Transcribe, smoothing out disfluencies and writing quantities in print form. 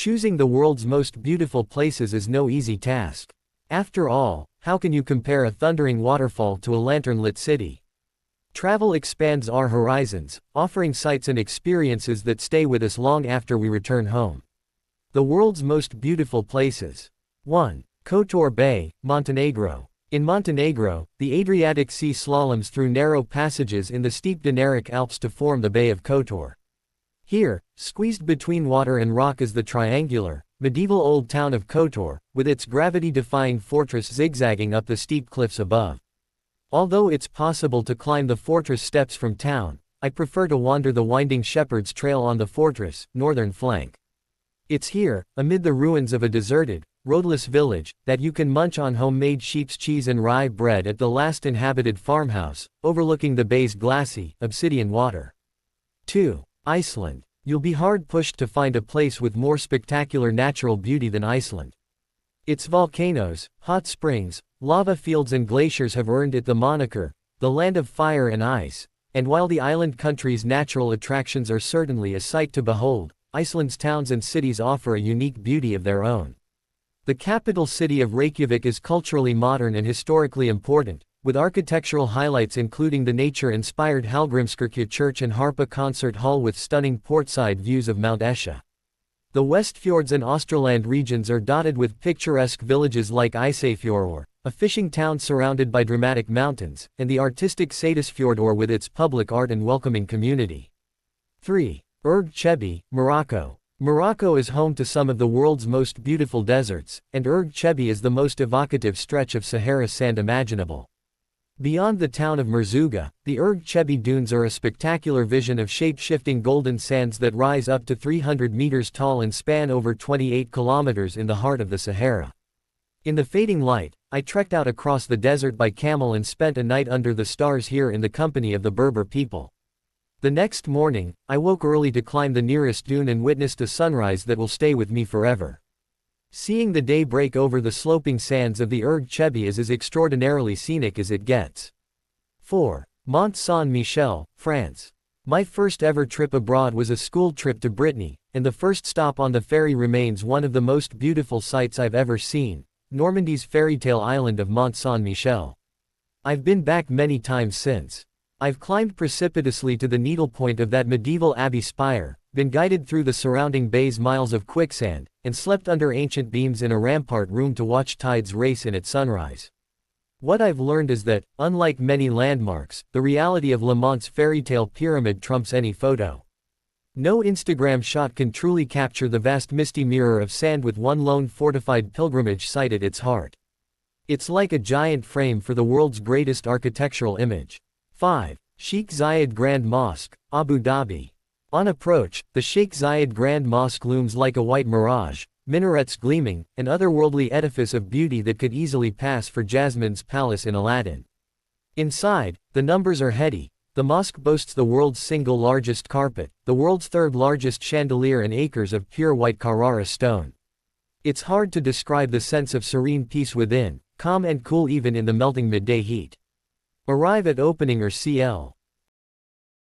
Choosing the world's most beautiful places is no easy task. After all, how can you compare a thundering waterfall to a lantern-lit city? Travel expands our horizons, offering sights and experiences that stay with us long after we return home. The world's most beautiful places. 1. Kotor Bay, Montenegro. In Montenegro, the Adriatic Sea slaloms through narrow passages in the steep Dinaric Alps to form the Bay of Kotor. Here, squeezed between water and rock is the triangular, medieval old town of Kotor, with its gravity-defying fortress zigzagging up the steep cliffs above. Although it's possible to climb the fortress steps from town, I prefer to wander the winding shepherd's trail on the fortress' northern flank. It's here, amid the ruins of a deserted, roadless village, that you can munch on homemade sheep's cheese and rye bread at the last inhabited farmhouse, overlooking the bay's glassy, obsidian water. 2. Iceland. You'll be hard-pushed to find a place with more spectacular natural beauty than Iceland. Its volcanoes, hot springs, lava fields and glaciers have earned it the moniker, the land of fire and ice, and while the island country's natural attractions are certainly a sight to behold, Iceland's towns and cities offer a unique beauty of their own. The capital city of Reykjavik is culturally modern and historically important, with architectural highlights including the nature-inspired Hallgrímskirkja Church and Harpa Concert Hall with stunning portside views of Mount Esja. The Westfjords and Australand regions are dotted with picturesque villages like Ísafjörður, a fishing town surrounded by dramatic mountains, and the artistic Seyðisfjörður with its public art and welcoming community. 3. Erg Chebi, Morocco. Morocco is home to some of the world's most beautiful deserts, and Erg Chebi is the most evocative stretch of Sahara sand imaginable. Beyond the town of Merzouga, the Erg Chebi dunes are a spectacular vision of shape-shifting golden sands that rise up to 300 meters tall and span over 28 kilometers in the heart of the Sahara. In the fading light, I trekked out across the desert by camel and spent a night under the stars here in the company of the Berber people. The next morning, I woke early to climb the nearest dune and witnessed a sunrise that will stay with me forever. Seeing the day break over the sloping sands of the Erg Chebi is as extraordinarily scenic as it gets. 4. Mont Saint-Michel, France. My first ever trip abroad was a school trip to Brittany, and the first stop on the ferry remains one of the most beautiful sights I've ever seen, Normandy's fairytale island of Mont Saint-Michel. I've been back many times since. I've climbed precipitously to the needlepoint of that medieval abbey spire, been guided through the surrounding bay's miles of quicksand, and slept under ancient beams in a rampart room to watch tides race in at sunrise. What I've learned is that, unlike many landmarks, the reality of Le Mont's fairytale pyramid trumps any photo. No Instagram shot can truly capture the vast misty mirror of sand with one lone fortified pilgrimage site at its heart. It's like a giant frame for the world's greatest architectural image. 5. Sheikh Zayed Grand Mosque, Abu Dhabi. On approach, the Sheikh Zayed Grand Mosque looms like a white mirage, minarets gleaming, an otherworldly edifice of beauty that could easily pass for Jasmine's palace in Aladdin. Inside, the numbers are heady. The mosque boasts the world's single largest carpet, the world's third largest chandelier and acres of pure white Carrara stone. It's hard to describe the sense of serene peace within, calm and cool even in the melting midday heat. Arrive at opening or CL.